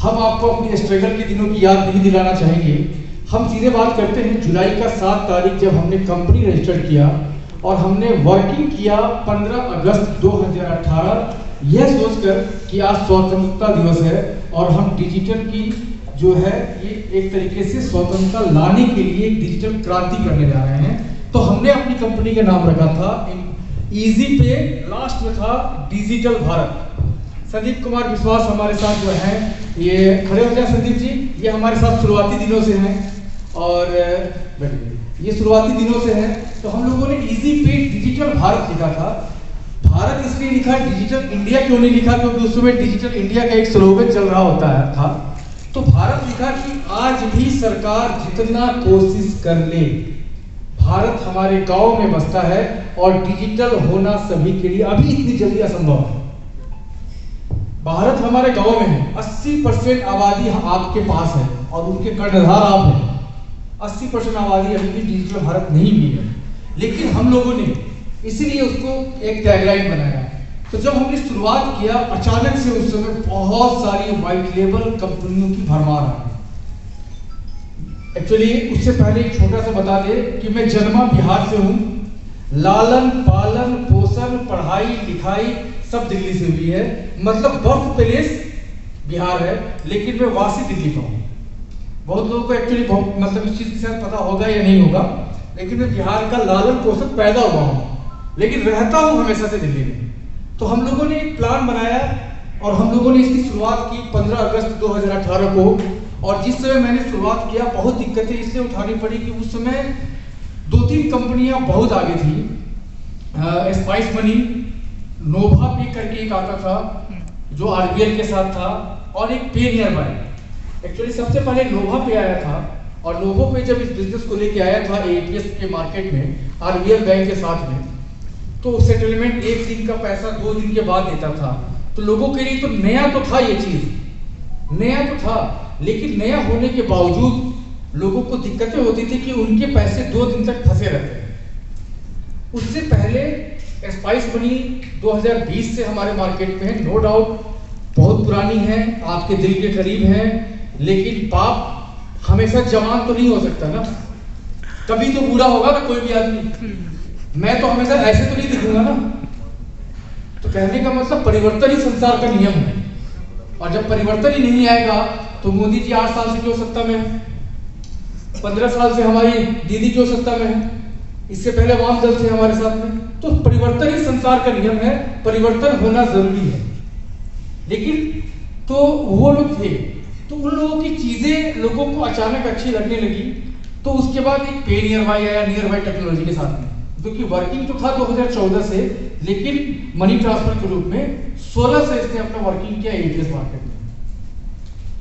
हम आपको अपनी स्ट्रगल के दिनों की याद नहीं दिलाना चाहेंगे। हम सीधे बात करते हैं जुलाई का 7 तारीख जब हमने कंपनी रजिस्टर किया और हमने वर्किंग किया 15 अगस्त 2018 यह सोचकर कि आज स्वतंत्रता दिवस है और हम डिजिटल की जो है ये एक तरीके से स्वतंत्रता लाने के लिए एक डिजिटल क्रांति करने जा रहे हैं। तो हमने अपनी कंपनी का नाम रखा था इजी पे, लास्ट में था डिजिटल भारत। संदीप कुमार विश्वास हमारे साथ जो हैं, ये खड़े हो जाए संदीप जी, ये हमारे साथ शुरुआती दिनों से हैं और ये शुरुआती दिनों से हैं। तो हम लोगों ने इजी पे डिजिटल भारत लिखा था। भारत इसलिए लिखा, डिजिटल इंडिया क्यों नहीं लिखा, क्योंकि उस समय डिजिटल इंडिया का एक स्लोगन चल रहा होता है था। तो भारत लिखा कि आज भी सरकार जितना कोशिश कर ले, भारत हमारे गांव में बसता है और डिजिटल होना सभी के लिए अभी इतनी जल्दी असंभव है। भारत हमारे गांव में है, 80% आबादी आपके पास है और उनके कर्णधार आप हैं। 80% आबादी अभी भी डिजिटल भारत नहीं भी है, लेकिन हम लोगों ने इसीलिए उसको एक टैगलाइन बनाया। तो जब हमने शुरुआत किया, अचानक से उस समय बहुत सारी व्हाइट लेबल कंपनियों की भरमार आ गई। एक्चुअली उससे पहले एक छोटा सा बता दे कि मैं जन्मा बिहार से हूँ। लालन पालन पोषण पढ़ाई लिखाई सब दिल्ली से हुई है, मतलब बर्थ प्लेस बिहार है, लेकिन मैं वासी दिल्ली का हूँ। बहुत लोगों को एक्चुअली मतलब इस चीज़ के साथ पता होगा या नहीं होगा, लेकिन मैं बिहार का लालन पोषण पैदा हुआ हूँ, लेकिन रहता हूँ हमेशा से दिल्ली में। तो हम लोगों ने एक प्लान बनाया और हम लोगों ने इसकी शुरुआत की 15 अगस्त 2018 को। और जिस समय मैंने शुरुआत किया, बहुत दिक्कतें इसलिए उठानी पड़ी कि उस समय 2-3 कंपनियां बहुत आगे थी। स्पाइस मनी, नोवा पे करके एक आता था जो आरबीएल के साथ था, और एक पे नियर बाय। एक्चुअली सबसे पहले नोवा पे आया था और नोवा पे जब इस बिजनेस को लेके आया था एटीएस के मार्केट में आरबीएल बैंक के साथ में, तो सेटलमेंट 1 दिन का पैसा 2 दिन के बाद देता था। तो लोगों के लिए तो नया तो था, ये चीज नया तो था, लेकिन नया होने के बावजूद लोगों को दिक्कतें होती थी कि उनके पैसे 2 दिन तक फंसे रहते। उससे पहले स्पाइस मनी 2020 से हमारे मार्केट में है, नो डाउट बहुत पुरानी है, आपके दिल के करीब है, लेकिन बाप हमेशा जवान तो नहीं हो सकता ना, कभी तो बूढ़ा होगा ना कोई भी आदमी। मैं तो हमेशा ऐसे तो नहीं दिखूंगा ना। तो कहने का मतलब परिवर्तन ही संसार का नियम है, और जब परिवर्तन ही नहीं आएगा तो मोदी जी 8 साल से क्यों सत्ता में है, 15 साल से हमारी दीदी क्यों सत्ता में है, इससे पहले वाम दल थे हमारे साथ में। तो परिवर्तन ही संसार का नियम है, परिवर्तन होना जरूरी है। लेकिन तो वो लोग थे, तो उन लोगों की चीजें लोगों को अचानक अच्छी लगने लगी। तो उसके बाद एक पे नियर बाय आया, नियर बाय टेक्नोलॉजी के साथ में, क्योंकि वर्किंग तो था 2014 से, लेकिन मनी ट्रांसफर के रूप में 16 से इसने अपना वर्किंग किया एटीएस मार्केट में।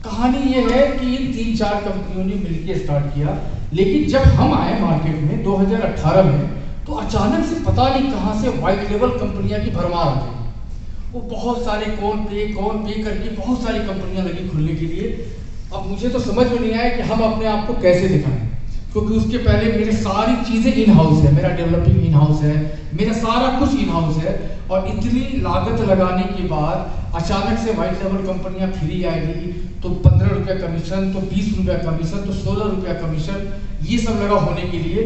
कहानी ये है कि इन 3-4 कंपनियों ने मिलकर स्टार्ट किया, लेकिन जब हम आए मार्केट में 2018 में, तो अचानक से पता नहीं कहां से व्हाइट लेबल कंपनियां की भरमार आ गई। वो बहुत सारे कौन पे करके बहुत सारी कंपनियां लगी खुलने के लिए। अब मुझे तो समझ में नहीं आया कि हम अपने आप को कैसे दिखाएं, क्योंकि उसके पहले मेरी सारी चीजें इन हाउस है, मेरा डेवलपिंग इन हाउस है, मेरा सारा कुछ इन हाउस है। और इतनी लागत लगाने के बाद अचानक से व्हाइट लेबल कंपनियां फ्री आएगी, तो 15 रुपया कमीशन, तो 20 रुपया कमीशन, तो 16 रुपया कमीशन, ये सब लगा होने के लिए।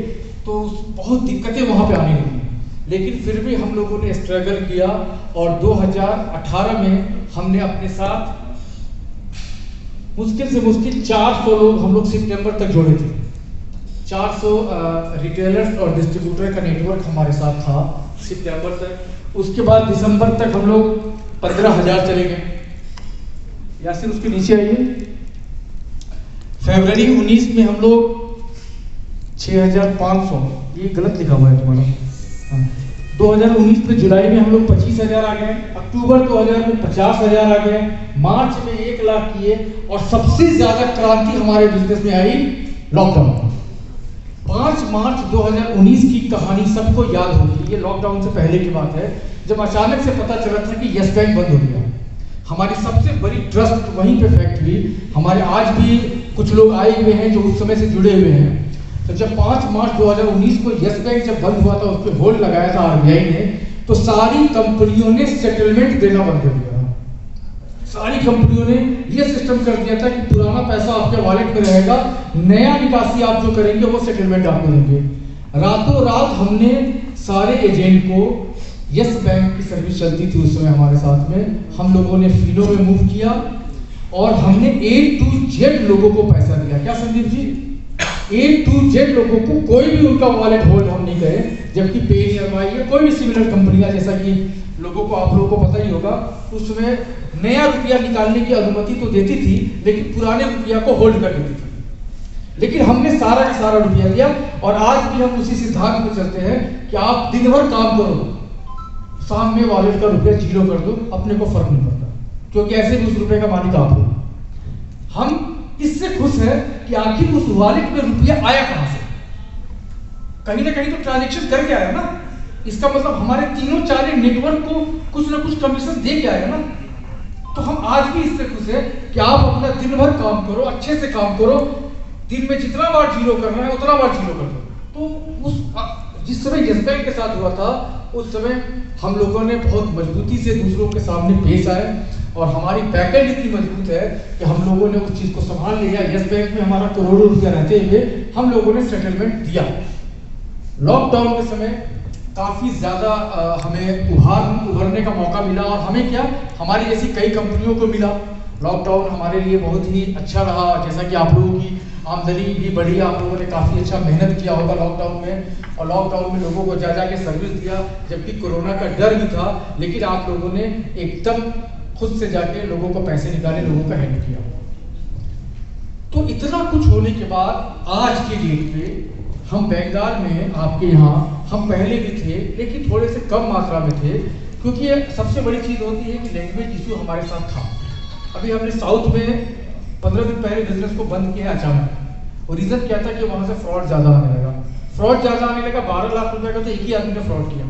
तो बहुत दिक्कतें वहां पे आने लगी, लेकिन फिर भी हम लोगों ने स्ट्रगल किया और 2018 में हमने अपने साथ मुश्किल से मुश्किल 400 लोग हम लोग सितंबर तक जोड़े थे। 400 रिटेलर्स और डिस्ट्रीब्यूटर का नेटवर्क हमारे साथ था सितंबर तक। उसके बाद दिसंबर तक हम लोग 15,000 चले गए, या फिर उसके नीचे आइए। फरवरी 19 में हम लोग 6,500, ये गलत लिखा हुआ है तुम्हारा। 2019 में जुलाई में हम लोग 25,000 आ गए, अक्टूबर 2000 में 50,000 आ गए, मार्च में 1 लाख किए, और सबसे ज्यादा क्रांति हमारे बिजनेस में आई लॉकडाउन। 5 मार्च 2019 की कहानी सबको याद होगी, ये लॉकडाउन से पहले की बात है, जब अचानक से पता चला था कि यस बैंक बंद हो गया। हमारी सबसे बड़ी ट्रस्ट वहीं पे फैक्ट हुई। हमारे आज भी कुछ लोग आए हुए हैं जो उस समय से जुड़े हुए हैं। तो जब 5 मार्च 2019 को यस बैंक जब बंद हुआ था, उस पर होल्ड लगाया था आरबीआई ने, तो सारी कंपनियों ने सेटलमेंट देना बंद कर दिया। सारी कंपनियों ने ये सिस्टम कर दिया था कि पुराना पैसा आपके वॉलेट में रहेगा, नया निकासी आप जो करेंगे वो सेटलमेंट आपको देंगे। रातों रात हमने सारे एजेंट को, यस बैंक की सर्विस चलती थी उस समय हमारे साथ में, हम लोगों ने फील्डों में मूव किया और हमने A to Z लोगों को पैसा दिया। क्या Sandeep ji? A to Z लोगों को कोई भी उनका वॉलेट होल्ड हम नहीं करे, जबकि पेनियरवाई या कोई भी सिमिलर कंपनियां, जैसा कि लोगों को, आप लोगों को पता ही होगा, उसमें नया रुपया निकालने की अनुमति तो देती थी लेकिन पुराने रुपया को होल्ड कर देती थी। लेकिन हमने सारा का सारा रुपया दिया और आज भी हम उसी सिद्धांत में चलते हैं कि आप दिन भर काम करो, शाम में वॉलेट का रुपया जीरो कर दो, अपने को फर्क नहीं पड़ता, क्योंकि ऐसे भी उस रुपए का मालिक आप हो। हम इससे खुश हैं कि आखिर उस वॉलेट में रुपया आया कहां से? कहीं ना कहीं तो ट्रांजैक्शन करके आया ना। इसका मतलब हमारे तीनों चारे नेटवर्क को कुछ ना कुछ कमीशन दे के आया ना। तो हम आज भी इससे खुश है कि आप अपना दिन भर काम करो, अच्छे से काम करो, दिन में जितना बार जीरो करना है उतना बार जीरो कर दो। तो उस जिस समय यस बैंक के साथ हुआ था उस समय हम लोगों ने बहुत मजबूती से दूसरों के सामने पेश आए और हमारी बैकएंड इतनी मजबूत है कि हम लोगों ने उस चीज को संभाल लिया। यस बैंक में हमारा करोड़ों रुपया रहते हुए हम लोगों ने सेटलमेंट दिया। लॉकडाउन के समय काफी ज्यादा हमें उभरने का मौका मिला और हमें क्या, हमारी जैसी कई कंपनियों को मिला। लॉकडाउन हमारे लिए बहुत ही अच्छा रहा, जैसा कि आप लोगों की आमदनी भी बढ़ी, आप लोगों ने काफ़ी अच्छा मेहनत किया होगा लॉकडाउन में, और लॉकडाउन में लोगों को जा के सर्विस दिया, जबकि कोरोना का डर भी था, लेकिन आप लोगों ने एकदम खुद से जाके लोगों को पैसे निकाले, लोगों का हेल्प किया। तो इतना कुछ होने के बाद आज के डेट पे हम बंगाल में, आपके यहाँ हम पहले भी थे लेकिन थोड़े से कम मात्रा में थे, क्योंकि ये सबसे बड़ी चीज़ होती है कि लैंग्वेज इशू हमारे साथ था। अभी हमने साउथ में 15 दिन पहले बिजनेस को बंद किया अचानक, और रीजन क्या था कि वहां से फ्रॉड ज्यादा आने लगा। फ्रॉड ज्यादा आने लगा, 12 लाख रुपए का तो एक ही आदमी ने फ्रॉड किया।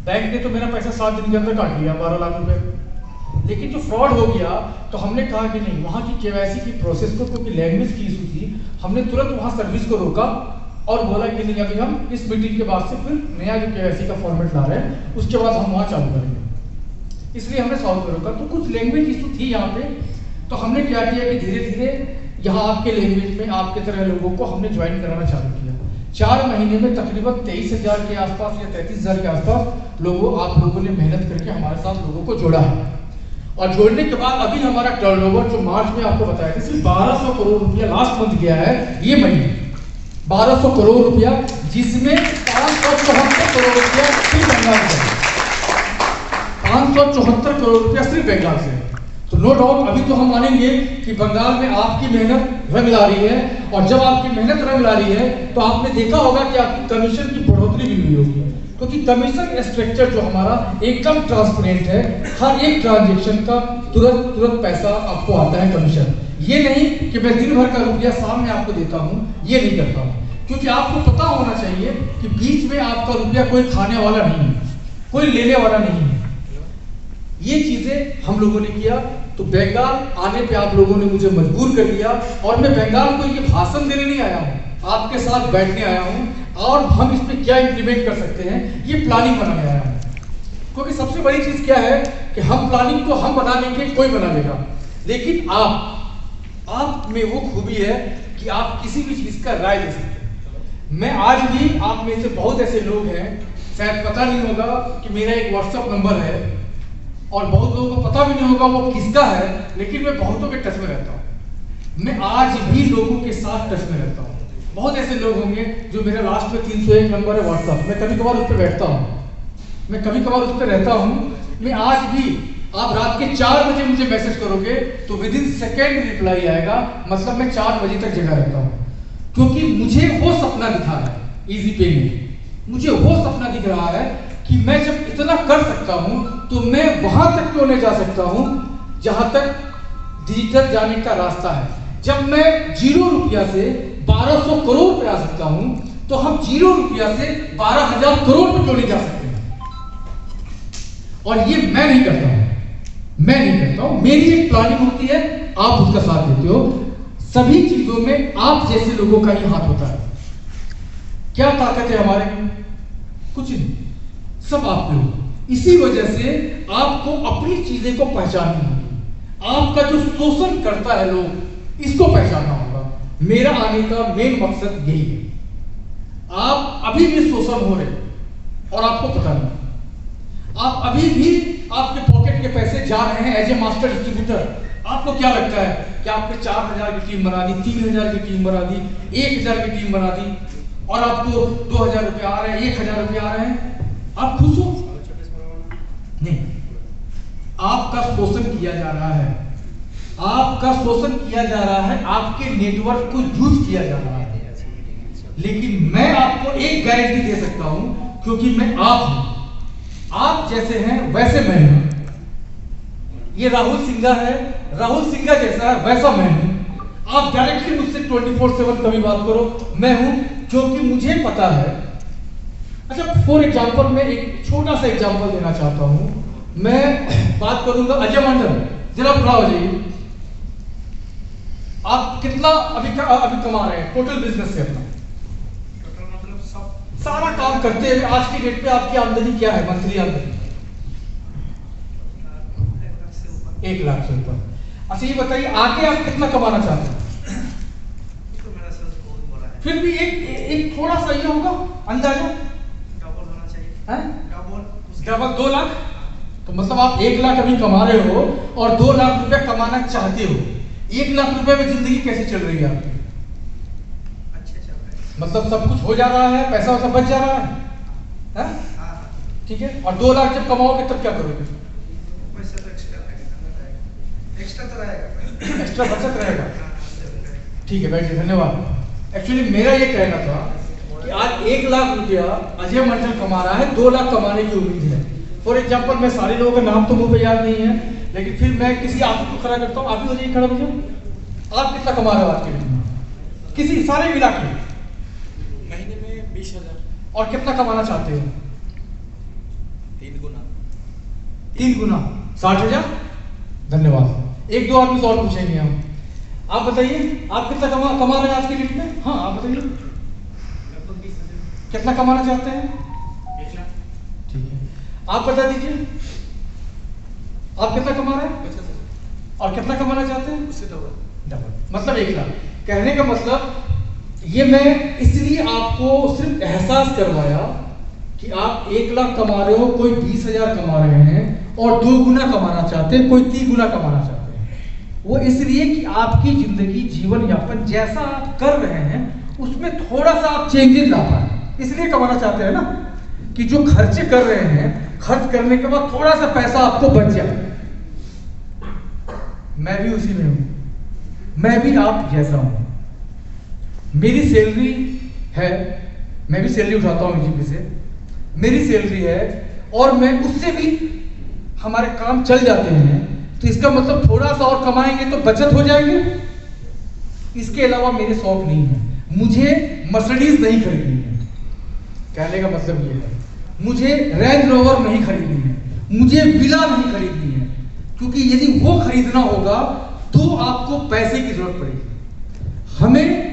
बैंक ने तो मेरा पैसा 7 दिन के अंदर काट लिया, 12 लाख रुपए। लेकिन जो फ्रॉड हो गया तो हमने कहा कि नहीं, वहां की केवाईसी की प्रोसेस को, क्योंकि लैंग्वेज की इशू थी, हमने तुरंत वहां सर्विस को रोका और बोला कि नहीं, अभी हम इस मीटिंग के बाद से फिर नया जो केवाईसी का फॉर्मेट ला रहे हैं उसके बाद हम वहां चालू करेंगे। इसलिए हमने साउथ में रोका। तो कुछ लैंग्वेज इशू थी यहाँ पे, तो हमने क्या किया कि धीरे धीरे यहाँ आपके लैंग्वेज में आपके तरह लोगों को हमने ज्वाइन कराना चालू किया। 4 महीने में तकरीबन 23,000 के आसपास या 33,000 के आसपास आप लोगों ने मेहनत करके हमारे साथ लोगों को जोड़ा है। और जोड़ने के बाद अभी हमारा टर्नओवर जो मार्च में आपको बताया था सिर्फ 1200 करोड़ रुपया लास्ट मंथ गया है, ये महीने 1200 करोड़ रुपया, जिसमें 574 करोड़ रुपया सिर्फ बंगाल से, 574 करोड़ रुपया सिर्फ बंगाल से। तो नो डाउट अभी तो हम मानेंगे कि बंगाल में आपकी मेहनत रंग ला रही है, और जब आपकी मेहनत रंग ला रही है तो आपने देखा होगा कि आपकी कमीशन की बढ़ोतरी भी हुई होगी, क्योंकि कमीशन स्ट्रक्चर जो हमारा एकदम ट्रांसपेरेंट है। हर एक ट्रांजेक्शन का तुरंत पैसा आपको आता है कमीशन। ये नहीं कि मैं दिन भर का रुपया शाम में आपको देता हूँ, ये नहीं करता हूँ, क्योंकि आपको पता होना चाहिए कि बीच में आपका रुपया कोई खाने वाला नहीं है, कोई लेने वाला नहीं है। ये चीजें हम लोगों ने किया। तो बंगाल आने पे आप लोगों ने मुझे मजबूर कर दिया, और मैं बंगाल को ये भाषण देने नहीं आया हूँ, आपके साथ बैठने आया हूँ, और हम इस पे क्या इंप्लीमेंट कर सकते हैं ये प्लानिंग बनाने आया हूँ। क्योंकि सबसे बड़ी चीज क्या है कि हम प्लानिंग को हम बना लेंगे, कोई बना लेगा, लेकिन आप में वो खूबी है कि आप किसी भी चीज का राय दे सकते हैं। मैं आज भी, आप में से बहुत ऐसे लोग हैं, शायद पता नहीं होगा कि मेरा एक व्हाट्सएप नंबर है, और बहुत लोगों को पता भी नहीं होगा वो किसका है, लेकिन मैं बहुतों के टच में रहता हूँ। मैं आज भी लोगों के साथ टच में रहता हूँ। बहुत ऐसे लोग होंगे जो मेरा लास्ट में 301 नंबर है व्हाट्सएप, मैं कभी कभार उस पर बैठता हूँ, मैं कभी कभार उस पर रहता हूँ। मैं आज भी, आप रात के 4 बजे मुझे मैसेज करोगे तो विद इन सेकेंड रिप्लाई आएगा, मतलब मैं 4 बजे तक जगा रहता हूँ, क्योंकि मुझे वो सपना दिखा है इजी पे में, मुझे वो सपना दिख रहा है कि मैं जब इतना कर सकता हूं तो मैं वहां तक क्यों नहीं जा सकता हूं जहां तक डिजिटल जाने का रास्ता है। जब मैं 0 रुपया से 1200 करोड़ पे आ सकता हूं, तो हम 0 रुपया से 12,000 करोड़ पे क्यों नहीं जा सकते हैं? और ये मैं नहीं करता हूं, मेरी एक प्लानिंग होती है, आप उसका साथ देते हो। सभी चीजों में आप जैसे लोगों का ही हाथ होता है। क्या ताकत है हमारे में? कुछ नहीं, सब आप में हो। इसी वजह से आपको अपनी चीजें को पहचाननी होगी। आपका जो शोषण करता है लोग, इसको पहचानना होगा। मेरा आने का मेन मकसद यही है। आप अभी भी शोषण हो रहे और आपको पता नहीं, आप अभी भी आपके पॉकेट के पैसे जा रहे हैं एज ए मास्टर डिस्ट्रीब्यूटर। आपको क्या लगता है कि आपने 4000 की टीम बना दी, 3000 की टीम बना दी, 1000 की टीम बना दी और आपको 2000 रुपये आ रहे हैं, 1000 रुपये आ रहे हैं, आप खुश हो? नहीं, आपका शोषण किया जा रहा है, आपका शोषण किया जा रहा है, आपके नेटवर्क को यूज किया जा रहा है। लेकिन मैं आपको एक गारंटी दे सकता हूं, क्योंकि मैं आप हूं, आप जैसे हैं वैसे मैं हूं। ये राहुल सिंघा है, राहुल सिंघा जैसा है वैसा मैं हूं। आप डायरेक्टली मुझसे 24/7 कभी बात करो, मैं हूं, क्योंकि मुझे पता है। अच्छा, फॉर एग्जाम्पल मैं एक छोटा सा एग्जाम्पल देना चाहता हूं। मैं बात करूंगा अजय मंडल, जरा खड़ा हो जाइए। आप कितना अभी कमा रहे हैं टोटल बिजनेस से? अपना सारा काम करते हुए आज की डेट पे आपकी आमदनी क्या है? मंथली आमदनी 1 लाख से ऊपर। अच्छा, ये बताइए आगे आप कितना कमाना चाहते हैं? फिर भी एक थोड़ा सा ये होगा अंदाजा, डबल होना चाहिए। डबल 2 लाख। तो मतलब आप 1 लाख अभी कमा रहे हो और 2 लाख रुपए कमाना चाहते हो। 1 लाख रुपए में जिंदगी कैसे चल रही है आपकी? मतलब सब कुछ हो जा रहा है, पैसा वैसा बच जा रहा है, ठीक है। और 2 लाख जब कमाओगे तब क्या करोगे? एक्स्ट्रा बचत रहेगा। ठीक है, बैठिए, धन्यवाद। एक्चुअली मेरा ये कहना था कि आज 1 लाख रुपया अजय मंडल कमा रहा है, 2 लाख कमाने की उम्मीद है। फॉर एग्जाम्पल, मैं सारे लोगों का नाम तो मुंह पे याद नहीं है, लेकिन फिर मैं किसी आप को खड़ा करता हूँ। आप भी हो जाइए खड़ा, मुझे आप कितना कमा रहे हो आज के दिन? किसी सारे मिला के महीने में 20,000। और कितना कमाना चाहते हो? 3 गुना 60,000। धन्यवाद। 1-2 आदमी से और पूछेंगे हम। आप बताइए, आप कितना कमा रहे हैं आज की डेट में? हाँ, आप बताइए कितना कमाना चाहते हैं? 1 लाख। ठीक है, आप बता दीजिए आप कितना कमा रहे हैं 50,000। और कितना कमाना चाहते हैं? उससे डबल, मतलब 1 लाख। कहने का मतलब ये मैं इसलिए आपको सिर्फ एहसास करवाया कि आप 1 लाख कमा रहे हो, कोई 20,000 कमा रहे हैं और 2 गुना कमाना चाहते हैं, कोई 3 गुना कमाना चाहते हैं। वो इसलिए कि आपकी जिंदगी, जीवन यापन जैसा आप कर रहे हैं उसमें थोड़ा सा आप चेंजेस ला पाए, इसलिए कमाना चाहते हैं ना, कि जो खर्चे कर रहे हैं, खर्च करने के बाद थोड़ा सा पैसा आपको बच जाए। मैं भी उसी में हूं, मैं भी आप जैसा हूं। मेरी सैलरी है, मैं भी सैलरी उठाता हूं जीपी से, मेरी सैलरी है और मैं उससे भी हमारे काम चल जाते हैं। तो इसका मतलब थोड़ा सा और कमाएंगे तो बचत हो जाएंगे। इसके अलावा मेरे शौक नहीं है, मुझे मर्सिडीज नहीं खरीदनी है। कहने का मतलब ये है, मुझे रेंज रोवर नहीं खरीदनी है, मुझे विला नहीं खरीदनी है, क्योंकि यदि वो खरीदना होगा तो आपको पैसे की जरूरत पड़ेगी। हमें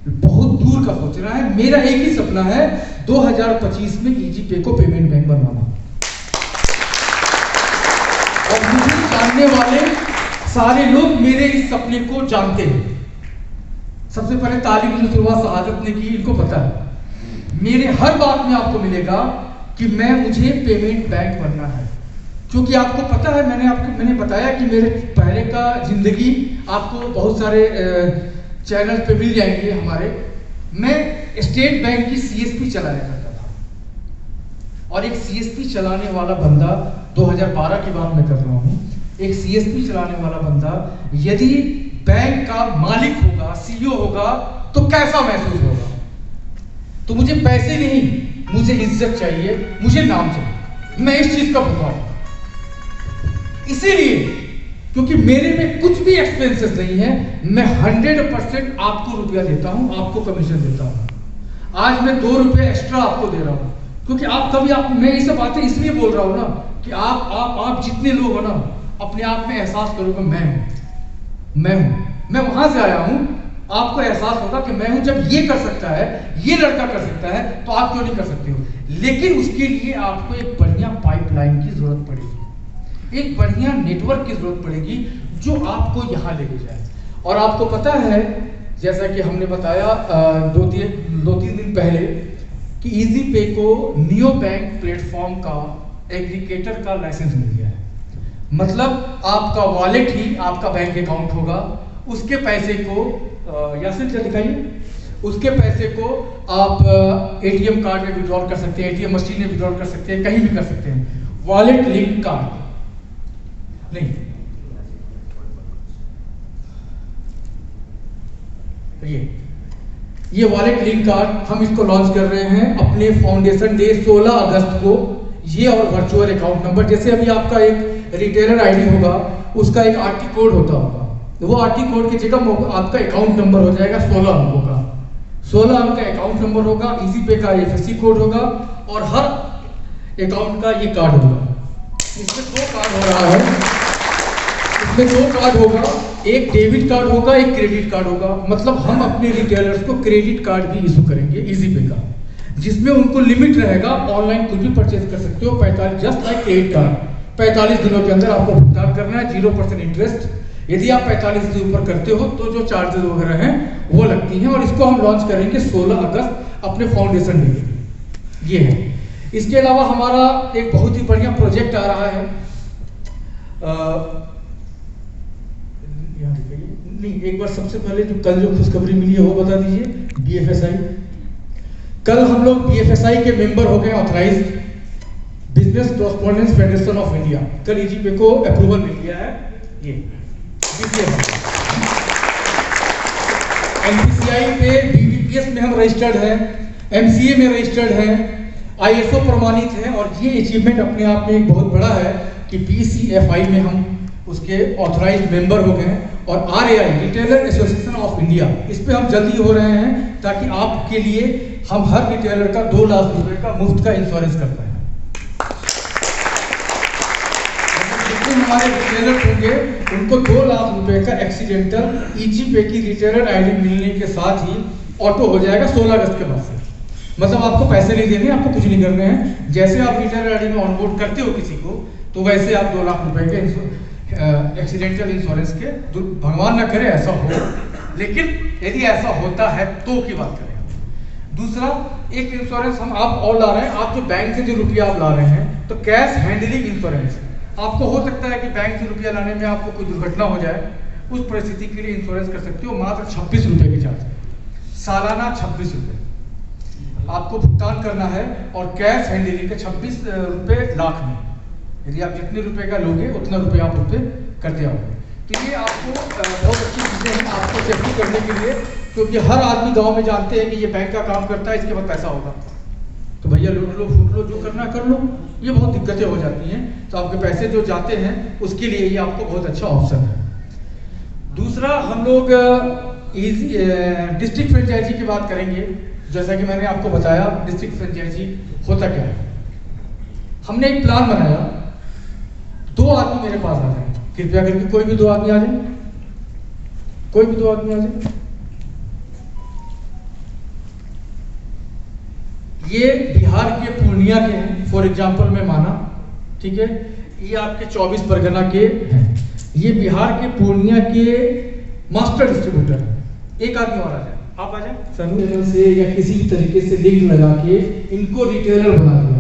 बहुत दूर का सोचना है। मेरा एक ही सपना है, 2025 में इजी पे को पेमेंट बैंक बनवाना। और मुझे जानने वाले सारे लोग मेरे इस सपने को जानते हैं। सबसे पहले तालीम की शुरुआत शहादत ने की, इनको पता है। मेरे हर बात में आपको मिलेगा कि मुझे पेमेंट बैंक बनना है, क्योंकि आपको पता है, मैंने बताया कि मेरे पहले का जिंदगी आपको बहुत सारे चैनल पे मिल जाएंगे हमारे। मैं स्टेट बैंक की सीएसपी चलाया करता था और एक सीएसपी चलाने वाला बंदा, 2012 की बात मैं कर रहा हूँ, एक सीएसपी चलाने वाला बंदा यदि बैंक का मालिक होगा, सीईओ होगा, तो कैसा महसूस होगा? तो मुझे पैसे नहीं, मुझे इज्जत चाहिए, मुझे नाम चाहिए। मैं इस चीज का भूखा हूं, इसीलिए क्योंकि मेरे में कुछ भी एक्सपेंसेस नहीं है, मैं 100% आपको रुपया देता हूं, आपको कमीशन देता हूं। आज मैं 2 रुपये एक्स्ट्रा आपको दे रहा हूं, क्योंकि मैं ये सब बातें इसलिए बोल रहा हूं ना कि आप जितने लोग हो ना, अपने आप में एहसास करोगे मैं वहां से आया हूं। आपको एहसास होगा कि मैं हूं। जब ये कर सकता है, ये लड़का कर सकता है, तो आप क्यों नहीं कर सकते हो? लेकिन उसके लिए आपको एक बढ़िया पाइपलाइन की जरूरत पड़ेगी, एक बढ़िया नेटवर्क की जरूरत पड़ेगी। जो आपको यहाँ लेके जाए। और आपको पता है, जैसा कि हमने बताया दो तीन दिन पहले, कि इजी पे को नियो बैंक प्लेटफॉर्म का एग्रीगेटर का लाइसेंस मिल गया है। मतलब आपका वॉलेट ही आपका बैंक अकाउंट होगा। उसके पैसे को यासिर क्या दिखाइए, उसके पैसे को आप एटीएम कार्ड में विड्रॉल कर सकते हैं, एटीएम मशीन में विड्रॉल कर सकते हैं, कहीं भी कर सकते हैं। वॉलेट लिंक कार्ड नहीं, ये वॉलेट लिंक कार्ड हम इसको लॉन्च कर रहे हैं अपने फाउंडेशन डे 16 अगस्त को। ये और वर्चुअल अकाउंट नंबर, जैसे अभी आपका एक रिटेलर आईडी होगा, उसका एक आरटी कोड होता होगा, तो वो आरटी कोड की जगह आपका अकाउंट नंबर हो जाएगा 16 अंकों का। 16 अंक का अकाउंट नंबर होगा, इजी पे का एफएससी कोड होगा, और हर अकाउंट का ये कार्ड होगा। इसमें 2 कार्ड हो रहा है, इसमें 2 कार्ड होगा, एक डेबिट कार्ड होगा, एक क्रेडिट कार्ड होगा। मतलब हम अपने रिटेलर्स को क्रेडिट कार्ड भी इशू करेंगे इजी पे का, जिसमें उनको लिमिट रहेगा, ऑनलाइन कुछ भी परचेज कर सकते हो 45, जस्ट लाइक क्रेडिट कार्ड 45 दिनों के अंदर आपको भुगतान करना है, 0% इंटरेस्ट। यदि आप 45 से ऊपर करते हो तो जो चार्जेस वगैरह हैं वो लगती हैं। और इसको हम लॉन्च करेंगे 16 अगस्त अपने फाउंडेशन डे के। ये है। इसके अलावा हमारा एक बहुत ही बढ़िया प्रोजेक्ट आ रहा है। नहीं, एक बार सबसे पहले जो कल जो खुशखबरी मिली है वो बता दीजिए। बीएफएसआई, कल हम लोग बीएफएसआई के मेंबर हो गए, authorised business correspondence federation of India. कल ईजीपे को अप्रूवल मिल गया है। ये एनपीसीआई पे, बीबीपीएस में हम रजिस्टर्ड हैं, एमसीए में रजिस्टर्ड हैं, आईएसओ प्रमाणित है। और ये अचीवमेंट अपने आप में एक बहुत बड़ा है कि बीसीएफआई में हम उसके ऑथराइज्ड मेंबर हो गए हैं। और RAI, retailer association of India, इस पे हम जल्दी हो रहे हैं, ताकि आपके लिए हम हर रिटेलर का 2 लाख रुपए का मुफ्त का इंश्योरेंस करते हैं। जितने हमारे रिटेलर होंगे उनको 2 लाख रुपए का एक्सीडेंटल इजी पे की रिटेलर आईडी मिलने के साथ ही ऑटो हो जाएगा 16 अगस्त के बाद से। मतलब आपको पैसे नहीं देने, आपको कुछ नहीं करने हैं। जैसे आप रिटेलर आईडी में ऑनबोर्ड करते हो किसी को, तो वैसे आप 2 लाख रुपए के एक्सीडेंटल इंश्योरेंस के, भगवान ना करे ऐसा हो, लेकिन यदि ऐसा होता है तो की बात करें। दूसरा एक इंश्योरेंस हम आप और ला रहे हैं। आप जो बैंक से जो रुपया आप ला रहे हैं, तो कैश हैंडलिंग इंश्योरेंस। आपको हो सकता है कि बैंक से रुपया लाने में आपको कोई दुर्घटना हो जाए, उस परिस्थिति के लिए इंश्योरेंस कर सकते हो। मात्र 26 रुपए की चार्ज, सालाना 26 रुपए आपको भुगतान करना है। और कैश हैंडलिंग के 26 रुपए लाख में, यदि आप जितने रुपए का लोगे उतना रुपए आप उस पर करते आओगे। तो ये आपको बहुत अच्छी चीज़ें हैं आपको सेफ्टी करने के लिए, क्योंकि हर आदमी गांव में जानते हैं कि ये बैंक का काम करता है, इसके बाद पैसा होगा, तो भैया लूट लो, फूट लो, जो करना कर लो। ये बहुत दिक्कतें हो जाती हैं, तो आपके पैसे जो जाते हैं उसके लिए ये आपको बहुत अच्छा ऑप्शन है। दूसरा, हम लोग डिस्ट्रिक्ट फ्रेंचाइजी की बात करेंगे। जैसा कि मैंने आपको बताया, डिस्ट्रिक्ट फ्रेंचाइजी होता क्या है। हमने एक प्लान बनाया, 2 आदमी मेरे पास आ जाए, कृपया करके कोई भी 2 आदमी आ जाए, कोई भी 2 आदमी आ जाए। ये बिहार के पूर्णिया के हैं, फॉर एग्जाम्पल मैं माना, ठीक है। ये आपके 24 परगना के हैं। ये बिहार के पूर्णिया के मास्टर डिस्ट्रीब्यूटर हैं। एक आदमी और आ जाए, आप आ जाए। सनू से या किसी भी तरीके से लिंक लगा के इनको रिटेलर बना दिया।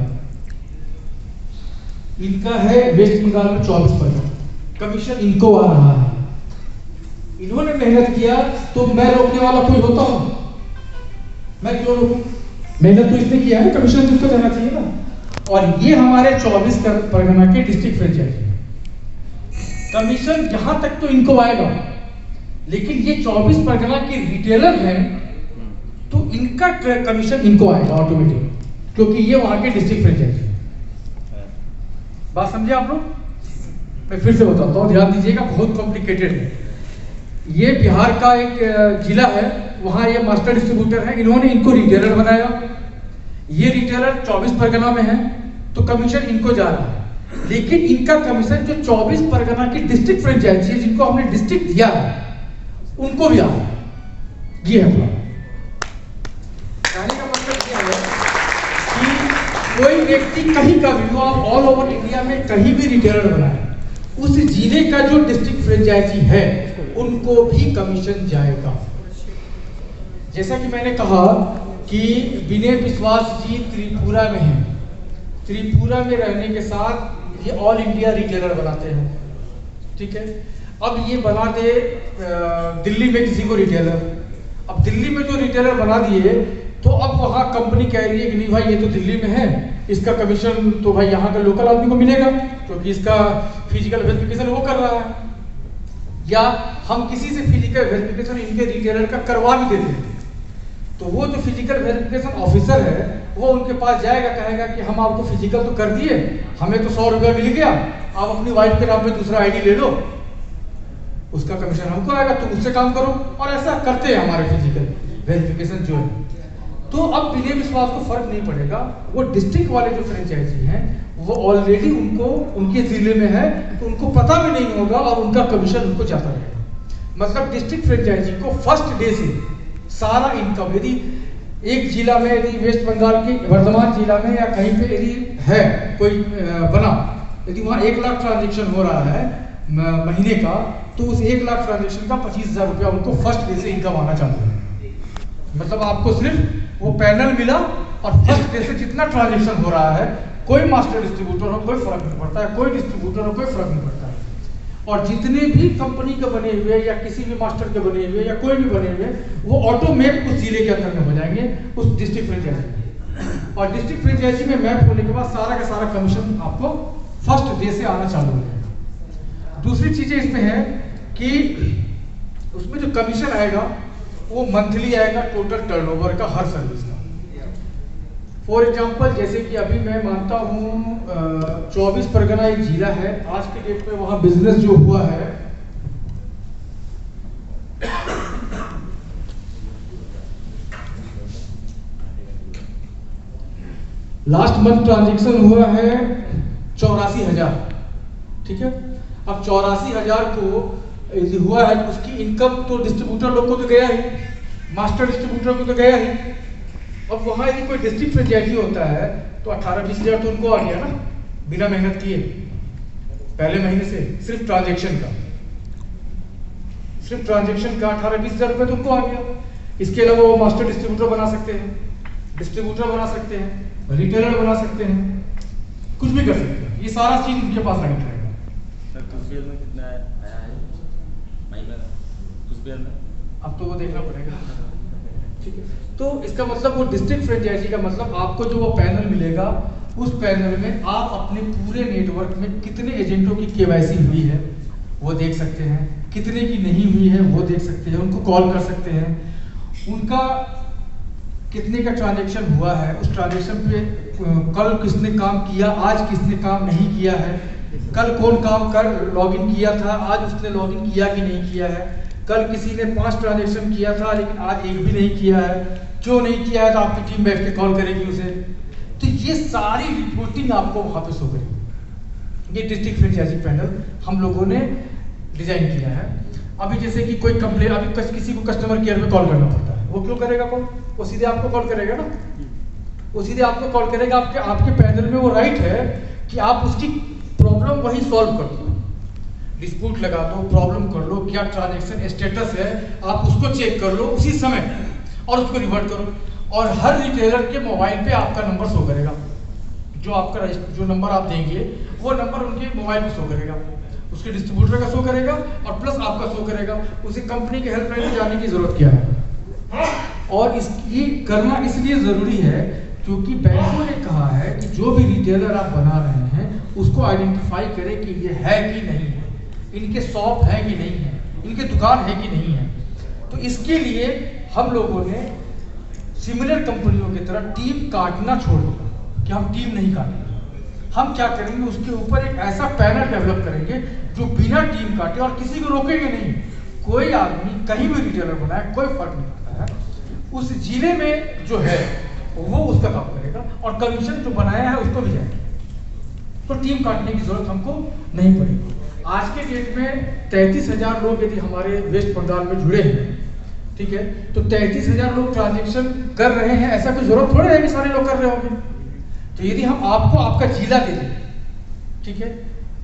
इनका है वेस्ट बंगाल में 24 परगना, कमीशन इनको आ रहा है। इन्होंने मेहनत किया, तो मैं रोकने वाला कोई होता हूं? मैं क्यों रोकूं? मेहनत तो इसने किया है, कमीशन तो इसको देना चाहिए ना। और ये हमारे 24 परगना के डिस्ट्रिक्ट फ्रेंचाइजी, कमीशन यहां तक तो इनको आएगा, लेकिन ये 24 परगना के रिटेलर हैं, तो इनका कमीशन इनको आएगा ऑटोमेटिक, क्योंकि ये वहां के डिस्ट्रिक्ट फ्रेंचाइजी। बात समझे आप लोग? मैं फिर से बताता हूँ, ध्यान दीजिएगा, बहुत कॉम्प्लिकेटेड है। ये बिहार का एक जिला है, वहाँ ये मास्टर डिस्ट्रीब्यूटर है, इन्होंने इनको रिटेलर बनाया। ये रिटेलर 24 परगना में है, तो कमीशन इनको जा रहा है। लेकिन इनका कमीशन जो 24 परगना की डिस्ट्रिक्ट फ्रेंचाइजी है, जिनको हमने डिस्ट्रिक्ट दिया है, उनको भी आ रहा है। ये है प्लान। कहने का मतलब ये है कि कोई व्यक्ति कहीं का भी हो, आप ऑल ओवर इंडिया में कहीं भी रिटेलर बनाए, उस जिले का जो डिस्ट्रिक्ट फ्रेंचाइजी है उनको भी कमीशन जाएगा। जैसा कि मैंने कहा कि विनय विश्वास जी त्रिपुरा में हैं, त्रिपुरा में रहने के साथ ये ऑल इंडिया रिटेलर बनाते हैं, ठीक है। अब ये बना दे दिल्ली में किसी को रिटेलर, अब दिल्ली में जो रिटेलर बना दिए तो अब वहाँ कंपनी कह रही है कि नहीं भाई ये तो दिल्ली में है, इसका कमीशन तो भाई यहाँ का लोकल आदमी को मिलेगा क्योंकि इसका फिजिकल वेरिफिकेशन वो कर रहा है। या हम किसी से फिजिकल वेरिफिकेशन इनके रिटेलर का करवा भी देते हैं तो वो जो फिजिकल वेरिफिकेशन ऑफिसर है वो उनके पास जाएगा, कहेगा कि हम आपको फिजिकल तो कर दिए, हमें तो 100 रुपया मिल गया, आप अपनी वाइफ के नाम पे दूसरा आईडी ले लो, उसका कमीशन हमको आएगा, तुम उससे काम करो। और ऐसा करते हैं हमारे फिजिकल वेरिफिकेशन जो है। तो अब विनय विश्वास को फर्क नहीं पड़ेगा, वो डिस्ट्रिक्ट वाले जो फ्रेंचाइजी हैं वो ऑलरेडी उनको उनके जिले में है तो उनको पता भी नहीं होगा और उनका कमीशन उनको जाता रहेगा। मतलब डिस्ट्रिक्ट फ्रेंचाइजी को फर्स्ट डे से सारा इनकम, यदि एक जिला में, यदि वेस्ट बंगाल के वर्धमान जिला में या कहीं पे यदि है कोई बना, यदि वहाँ 1 लाख ट्रांजेक्शन हो रहा है महीने का, तो उस 1 लाख ट्रांजेक्शन का 25,000 रुपया उनको फर्स्ट डे से इनकम आना चालू है। मतलब आपको सिर्फ वो पैनल मिला और फर्स्ट डे से जितना ट्रांजेक्शन हो रहा है, कोई मास्टर डिस्ट्रीब्यूटर हो कोई फर्क नहीं पड़ता है, कोई डिस्ट्रीब्यूटर हो कोई फर्क नहीं पड़ता है। और जितने भी कंपनी के बने हुए या किसी भी मास्टर के बने हुए या कोई भी बने हुए वो ऑटोमेट उस जिले के अंदर में हो जाएंगे उस डिस्ट्रिक्ट फ्रेंचाइजी में। और डिस्ट्रिक्ट फ्रेंचाइजी में मैप होने के बाद सारा का सारा कमीशन आपको फर्स्ट डे से आना चालू हो जाएगा। दूसरी चीजें इसमें है कि उसमें जो कमीशन आएगा वो मंथली आएगा, टोटल टर्नओवर का हर सर्विस का। फॉर एग्जाम्पल जैसे कि अभी मैं मानता हूँ 24 परगना एक जिला है, आज के डेट में वहां बिजनेस जो हुआ है लास्ट मंथ ट्रांजेक्शन हुआ है 84,000, ठीक है। अब 84,000 को हुआ है, उसकी इनकम तो डिस्ट्रीब्यूटर लोग को तो गया ही, मास्टर डिस्ट्रीब्यूटर को तो गया ही। अब वहां यदि कोई डिस्ट्रिक्ट फ्रेंचाइजी होता है तो 18-20,000 तो उनको आ गया ना, बिना मेहनत किए पहले महीने से, सिर्फ ट्रांजेक्शन का 18-20,000 रुपए तो उनको आ गया। इसके अलावा वो मास्टर डिस्ट्रीब्यूटर बना सकते हैं, डिस्ट्रीब्यूटर बना सकते हैं, रिटेलर बना सकते हैं, कुछ भी कर सकते हैं। ये सारा चीज उनके पास लगा रहेगा। अब तो वो देखना पड़ेगा, ठीक है। तो इसका मतलब वो डिस्ट्रिक्ट फ्रेंचाइजी का मतलब आपको जो वो पैनल मिलेगा उस पैनल में आप अपने पूरे नेटवर्क में कितने एजेंटों की केवाईसी हुई है वो देख सकते हैं, कितने की नहीं हुई है वो देख सकते हैं, उनको कॉल कर सकते हैं, उनका कितने का ट्रांजैक्शन हुआ है, उस ट्रांजैक्शन पे कल किसने काम किया, आज किसने काम नहीं किया है, कल कौन काम कर लॉगिन किया था, आज उसने लॉगिन किया कि नहीं किया है, कल किसी ने 5 ट्रांजैक्शन किया था लेकिन आज एक भी नहीं किया है, क्यों नहीं किया है तो आपकी टीम बैठ के कॉल करेगी उसे। तो ये सारी रिपोर्टिंग आपको वहां पे शो करेगी। ये डिस्ट्रिक्ट फ्रेंचाइजी पैनल हम लोगों ने डिजाइन किया है। अभी जैसे कि कोई कंप्लेन, अभी किसी को कस्टमर केयर में कॉल करना पड़ता है, वो क्यों करेगा कॉल, वो सीधे आपको कॉल करेगा ना, वो सीधे आपको कॉल करेगा। आपके पैनल में वो राइट है कि आप उसकी प्रॉब्लम वही सॉल्व कर दो, डिस्प्यूट लगा दो, प्रॉब्लम कर लो, क्या ट्रांजैक्शन स्टेटस है आप उसको चेक कर लो उसी समय और उसको रिवर्ट करो। और हर रिटेलर के मोबाइल पे आपका नंबर शो करेगा, जो आपका जो नंबर आप देंगे वो नंबर उनके मोबाइल पे शो करेगा, उसके डिस्ट्रीब्यूटर का शो करेगा और प्लस आपका शो करेगा। उसे कंपनी के हेल्पलाइन में जाने की जरूरत क्या है। और इसकी करना इसलिए जरूरी है क्योंकि बैंकों ने कहा है कि जो भी रिटेलर आप बना रहे हैं उसको आइडेंटिफाई करें कि ये है कि नहीं है, इनके शॉप है कि नहीं है, इनके दुकान है कि नहीं है। तो इसके लिए हम लोगों ने सिमिलर कंपनियों की तरह टीम काटना छोड़ दिया कि हम टीम नहीं काटेंगे। हम क्या करेंगे, उसके ऊपर एक ऐसा पैनल डेवलप करेंगे जो बिना टीम काटे और किसी को रोकेंगे नहीं। कोई आदमी कहीं भी रिटेलर बनाए कोई फर्क नहीं पड़ता है, उस जिले में जो है वो उसका काम करेगा और कमीशन जो बनाया है उसको भी जाएगा। तो टीम काटने की जरूरत हमको नहीं पड़ेगी। आज के डेट में 33,000 लोग यदि हमारे वेस्ट बंगाल में जुड़े हैं, ठीक है, तो 33,000 लोग ट्रांजैक्शन कर रहे हैं, ऐसा कोई जरूरत थोड़ी है कि सारे लोग कर रहे होंगे। तो यदि हम आपको आपका जिला दे दें, ठीक है,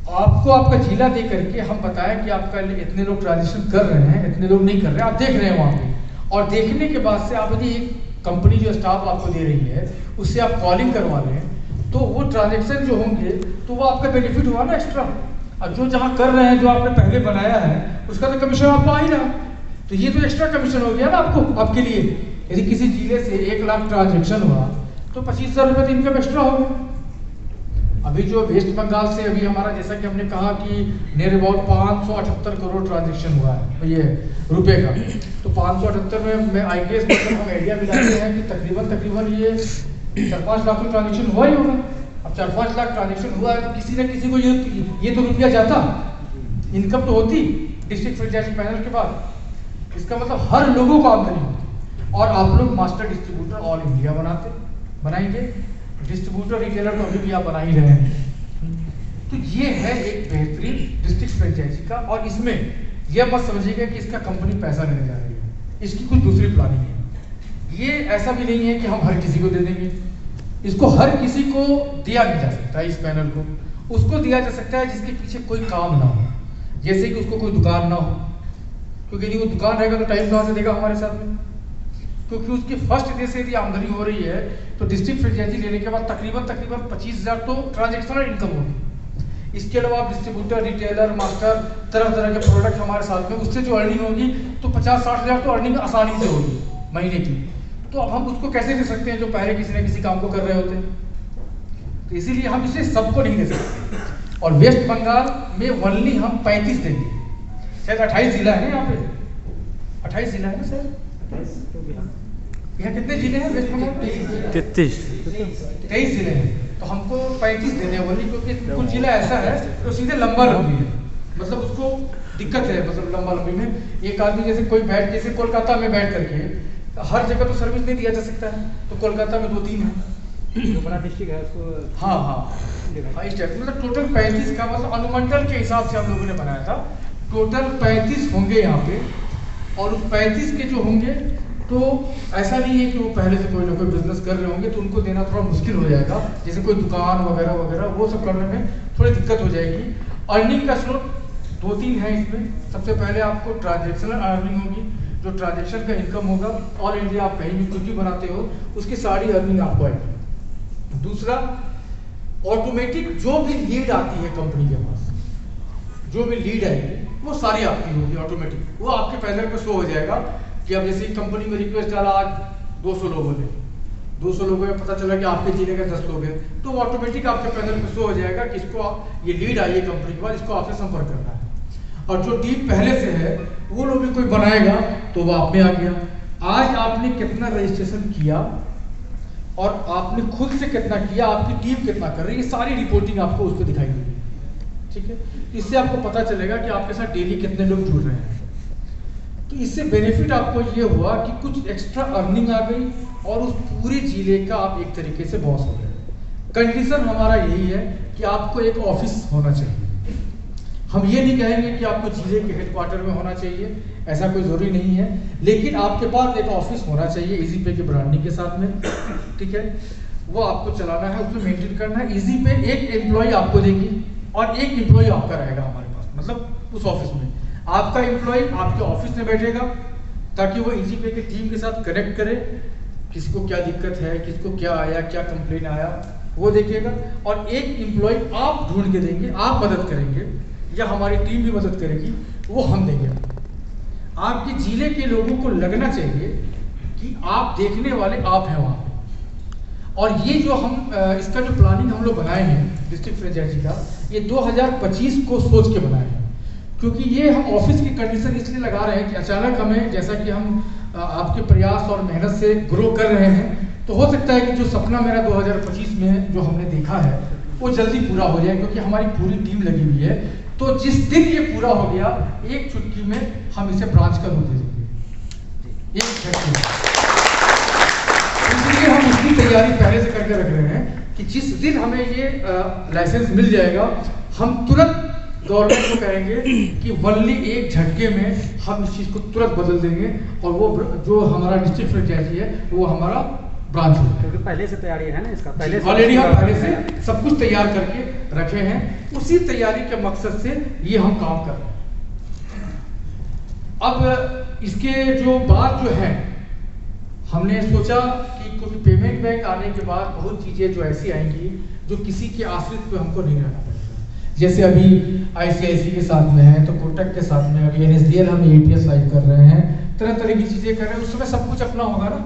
आपको आपका जिला दे करके हम बताएं कि आपका इतने लोग ट्रांजेक्शन कर रहे हैं, इतने लोग नहीं कर रहे हैं, आप देख रहे हैं वहाँ पे, और देखने के बाद से आप यदि एक कंपनी जो स्टाफ आपको दे रही है उससे आप कॉलिंग करवा लें तो वो ट्रांजेक्शन जो होंगे तो वो आपका बेनिफिट हुआ ना एक्स्ट्रा। अब जो जहाँ कर रहे हैं, जो आपने पहले बनाया है, उसका तो कमीशन आपको आ ही रहा, तो ये तो एक्स्ट्रा कमीशन हो गया ना आपको, आपके लिए। यदि किसी जिले से 1 लाख ट्रांजेक्शन हुआ तो 25,000 रुपये तो इनकम एक्स्ट्रा हो गया। अभी जो वेस्ट बंगाल से अभी हमारा, जैसा कि हमने कहा कि नियर अबाउट 578 करोड़ ट्रांजेक्शन हुआ है ये रुपए का, तो 578 में आई गेस मतलब हम आइडिया मिलाते हैं कि तकरीबन ये 4-5 लाख ट्रांजेक्शन हुआ ही होगा। अब 4-5 लाख ट्रांजेक्शन हुआ है तो किसी न किसी को ये तो रुपया जाता, इनकम तो होती डिस्ट्रिक्ट फ्रेंचाइजी पैनल के बाद। इसका मतलब हर लोगों को आमदनी होती, और आप लोग मास्टर डिस्ट्रीब्यूटर ऑल इंडिया बनाएंगे, डिस्ट्रीब्यूटर रिटेलर तो अभी भी आप बना ही रहे हैं। तो ये है एक बेहतरीन डिस्ट्रिक्ट फ्रेंचाइजी का, और इसमें यह मत समझिएगा कि इसका कंपनी पैसा लेने जा रही है, इसकी कुछ दूसरी प्लानिंग है। ये ऐसा भी नहीं है कि हम हर किसी को दे देंगे, इसको हर किसी को दिया नहीं जा सकता। इस पैनल को उसको दिया जा सकता है जिसके पीछे कोई काम ना हो, जैसे कि उसको कोई दुकान ना हो, क्योंकि यदि वो दुकान रहेगा तो टाइम कहाँ से देगा हमारे साथ में, क्योंकि उसकी फर्स्ट डे से यदि आमदनी हो रही है तो डिस्ट्रिक्ट फ्रेंचाइजी लेने के बाद तकरीबन 25,000 तो ट्रांजेक्शनल इनकम होगी। इसके अलावा आप डिस्ट्रीब्यूटर, रिटेलर, मास्टर, तरह के प्रोडक्ट हमारे साथ में, उससे जो अर्निंग होगी तो 50-60 हज़ार तो अर्निंग आसानी से होगी महीने की। तो अब हम उसको कैसे दे सकते हैं जो पहले किसी न किसी काम को कर रहे होते हैं, तो इसीलिए हम इसे सबको नहीं दे सकते। और वेस्ट बंगाल में ओनली हम 35 देंगे, शायद 28 जिला है यहाँ पे, 28 जिला है ना सर? यहाँ कितने जिले हैं वेस्ट बंगाल? 23 जिले हैं, तो हमको 35 देने वाली, क्योंकि कुछ जिला ऐसा है तो सीधे लंबा लंबी है, मतलब उसको दिक्कत है, मतलब लंबा लंबी में एक आदमी जैसे कोई बैठ, जैसे कोलकाता में बैठ करके हर जगह तो सर्विस नहीं दिया जा सकता है, तो कोलकाता में 2-3 है, जो बड़ा डिस्ट्रिक्ट है उसको। हाँ इस टाइप, मतलब टोटल 35 का, मतलब अनुमंडल के हिसाब से हम लोगों ने बनाया था। टोटल 35 होंगे यहाँ पे, और उस 35 के जो होंगे तो ऐसा नहीं है कि वो पहले से कोई ना कोई बिजनेस कर रहे होंगे तो उनको देना थोड़ा मुश्किल हो जाएगा, जैसे कोई दुकान वगैरह वो सब करने में थोड़ी दिक्कत हो जाएगी। अर्निंग का स्रोत 2-3 है इसमें। सबसे पहले आपको ट्रांजेक्शनल अर्निंग होगी, जो ट्रांजेक्शन का इनकम होगा, ऑल इंडिया आप कहीं भी कुछ भी बनाते हो उसकी सारी अर्निंग आपको आएगी। दूसरा, ऑटोमेटिक जो भी लीड आती है कंपनी के पास, जो भी लीड आएगी वो सारी आपकी होगी ऑटोमेटिक, वो आपके पैनल पे शो हो जाएगा कि अब जैसे कंपनी में रिक्वेस्ट डाला, आज 200 लोगों ने, 200 लोगों में पता चला कि आपके जिले के 10 लोग हैं, तो ऑटोमेटिक आपके पैनल पे शो हो जाएगा कि इसको ये लीड आई है कंपनी के बाद, इसको आपसे संपर्क करना है। और जो टीम पहले से है वो लोग भी कोई बनाएगा तो वो आप में आ गया। आज आपने कितना रजिस्ट्रेशन किया और आपने खुद से कितना किया, आपकी टीम कितना कर रही है, सारी रिपोर्टिंग आपको उस पर दिखाई देगी, ठीक है। इससे आपको पता चलेगा कि आपके साथ डेली कितने लोग जुड़ रहे हैं। तो इससे बेनिफिट आपको ये हुआ कि कुछ एक्स्ट्रा अर्निंग आ गई और उस पूरे जिले का आप एक तरीके से बॉस हो गए। कंडीशन हमारा यही है कि आपको एक ऑफिस होना चाहिए। हम ये नहीं कहेंगे कि आपको जिले के हेडक्वार्टर में होना चाहिए, ऐसा कोई जरूरी नहीं है, लेकिन आपके पास एक ऑफिस होना चाहिए इजी पे के ब्रांडिंग के साथ में, ठीक है। वो आपको चलाना है, उसमें मेंटेन करना है। इजी पे एक एम्प्लॉय आपको देगी और एक एम्प्लॉय आपका रहेगा हमारे पास, मतलब उस ऑफिस में आपका एम्प्लॉय आपके ऑफिस में बैठेगा ताकि वो इजी पे की टीम के साथ कनेक्ट करे, किसी को क्या दिक्कत है, किसको क्या आया, क्या कंप्लेन आया, वो देखेगा। और एक एम्प्लॉय आप ढूंढ के देंगे, आप मदद करेंगे या हमारी टीम भी मदद करेगी, वो हम देंगे। आपके जिले के लोगों को लगना चाहिए कि आप देखने वाले आप हैं वहाँ पे। और ये जो हम इसका जो प्लानिंग हम लोग बनाए हैं डिस्ट्रिक्ट फ्रेंचाइजी का, ये 2025 को सोच के बनाए हैं, क्योंकि ये हम ऑफिस की कंडीशन इसलिए लगा रहे हैं कि अचानक हमें, जैसा कि हम आपके प्रयास और मेहनत से ग्रो कर रहे हैं, तो हो सकता है कि जो सपना मेरा 2025 में जो हमने देखा है वो जल्दी पूरा हो जाए, क्योंकि हमारी पूरी टीम लगी हुई है। तो जिस दिन ये पूरा हो गया, एक चुटकी में हम इसे ब्रांच का रूप दे देंगे, एक झटके में। इसलिए हम उसकी तैयारी पहले से करके रख रहे हैं कि जिस दिन हमें ये लाइसेंस मिल जाएगा, हम तुरंत गवर्नमेंट को कहेंगे कि वनली एक झटके में हम इस चीज़ को तुरंत बदल देंगे और वो जो हमारा डिस्ट्रिक्ट फ्रेंचाइजी है वो हमारा ब्रांच होगा। क्योंकि पहले से तैयारी है ना इसका, पहले से ऑलरेडी हम पहले से सब कुछ तैयार करके रखे हैं, उसी तैयारी के मकसद से ये हम काम कर रहे हैं। अब इसके जो बात जो है, हमने सोचा कि क्योंकि पेमेंट बैंक आने के बाद बहुत चीज़ें जो ऐसी आएंगी जो किसी के आश्रित पे हमको नहीं रहना पड़ेगा। जैसे अभी ICICI के साथ में है, तो कोटक के साथ में, अभी NSDL हम APS लाइव कर रहे हैं, तरह तरह की चीज़ें कर रहे हैं, उस समय सब कुछ अपना होगा ना,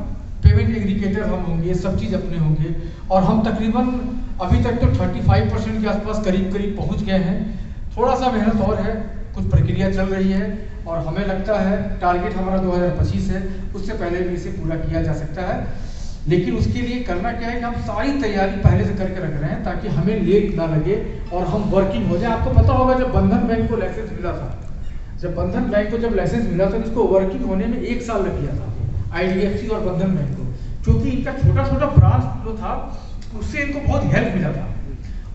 पेमेंट एग्रीगेटर हम होंगे, सब चीज़ अपने होंगे। और हम तकरीबन अभी तक तो 35% के आसपास करीब करीब पहुंच गए हैं। थोड़ा सा मेहनत और है, कुछ प्रक्रिया चल रही है, और हमें लगता है टारगेट हमारा 2025 है, उससे पहले भी इसे पूरा किया जा सकता है। लेकिन उसके लिए करना क्या है कि हम सारी तैयारी पहले से करके रख रहे हैं ताकि हमें लेट ना लगे और हम वर्किंग हो जाए। आपको पता होगा जब बंधन बैंक को लाइसेंस मिला था, जब बंधन बैंक को जब लाइसेंस मिला था, इसको वर्किंग होने में 1 साल लग गया था IDFC और बंधन बैंक को, क्योंकि इनका छोटा छोटा ब्रांच जो था उससे इनको बहुत हेल्प मिला था।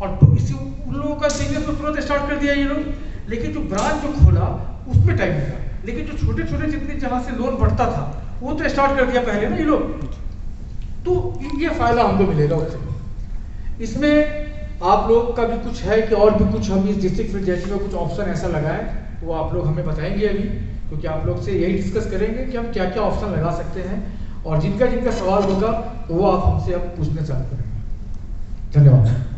और तो इसी उन लोगों का बिजनेस तो तुरंत स्टार्ट कर दिया ये लोग, लेकिन जो ब्रांच जो खोला उसमें टाइम लगा। लेकिन जो छोटे छोटे जितने जहाँ से लोन बढ़ता था वो तो स्टार्ट कर दिया पहले ना ये लोग, तो ये फायदा हमको मिलेगा उससे। इसमें आप लोग का भी कुछ है कि और भी कुछ हम इस डिस्ट्रिक्ट फ्रेंचाइजी में कुछ ऑप्शन ऐसा लगाएं, तो वो आप लोग हमें बताएंगे अभी, क्योंकि आप लोग से यही डिस्कस करेंगे कि हम क्या क्या ऑप्शन लगा सकते हैं, और जिनका जिनका सवाल होगा तो वो आप हमसे अब पूछना चालू करेंगे। धन्यवाद।